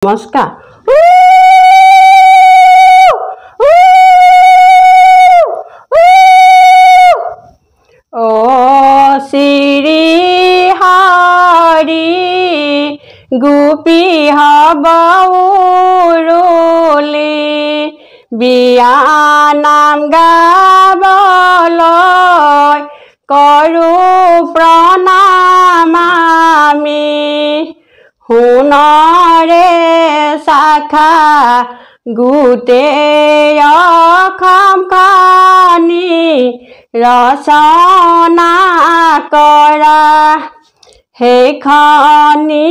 নমস্কাৰ ও শ্ৰী হৰি গোপী হবৰুলি বিয়া নাম গাবলৈ কৰো প্ৰণাম আমি শুনৰে শাখা গোটেই অসমখনি ৰচনা কৰা সেইখনি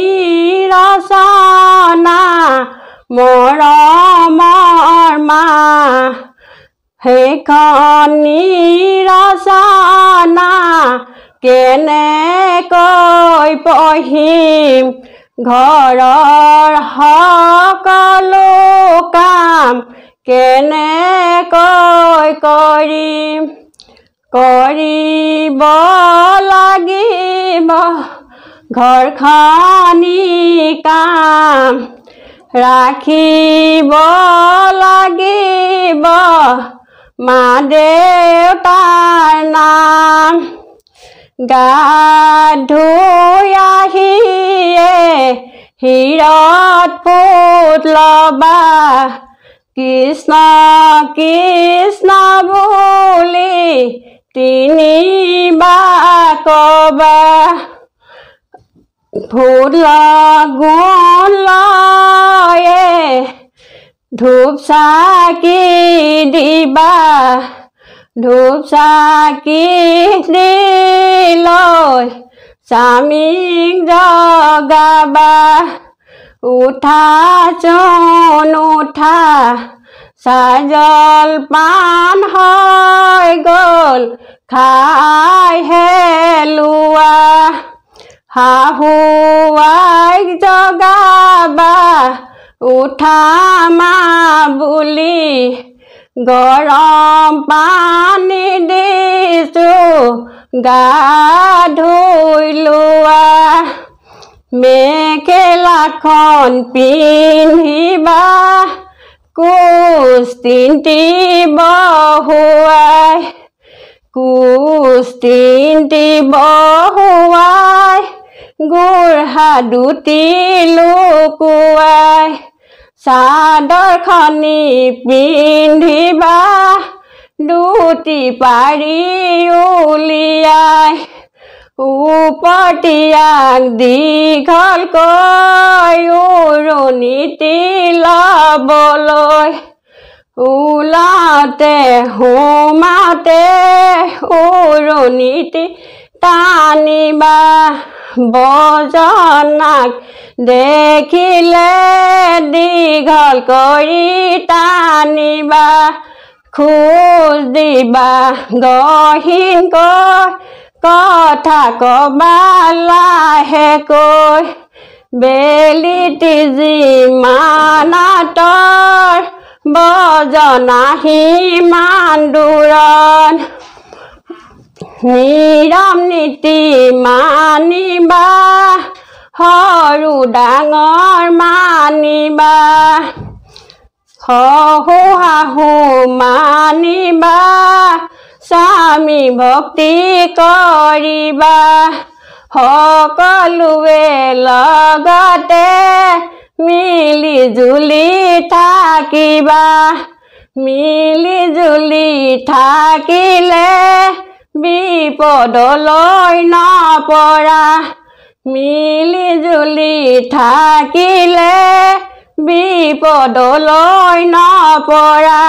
ৰচনা মৰমৰ মা সেইখনি ৰচনা কেনেকৈ পঢ়িম ঘৰৰ সকলো কাম কেনেকৈ কৰিম কৰিব লাগিব ঘৰখনি কাম ৰাখিব লাগিব মা দেউতাৰ নাম গা ধুই আহিয়ে শিৰত ফুট লবা কৃষ্ণ কৃষ্ণ বুলি তিনিবাৰ কবা ফুট গুণ লয়ে ধূপ চাকি দিবা ধূপ চাকি দি লৈ স্বামীক জগাবা উঠা চোন উঠা চাজল পান হৈ গ'ল খাই হেলোৱা শাহু আইক জগাবা উঠা মা বুলি গৰম পানী দিছোঁ গা ধুই লোৱা মেখেলাখন পিন্ধিবা কোচ তিনটি বহুৱাই কোচ তিনটি বহুৱাই গোৰহা দুটি লুকুৱাই চাদৰখনি পিন্ধিবা দুটি পাৰি উলিয়াই উপতীয়াক দীঘলকৈ উৰণিটি ল'বলৈ ওলাওঁতে সোমাওঁতে উৰণিটি টানিবা বজনাক দেখিলে দীঘল কৰি টানিবা খোজ দিবা গহীনকৈ কথা কবা লাহেকৈ বেলিটি যিমান আঁতৰ বজনা সিমান দূৰত নিৰম নীতি মানিবা সৰু ডাঙৰ মানিবা শহু শাহু মানিবা স্বামী ভক্তি কৰিবা সকলোৱে লগতে মিলি জুলি থাকিবা মিলি জুলি থাকিলে বিপদলৈ নপৰা মিলি জুলি থাকিলে বিপদলৈ নপৰা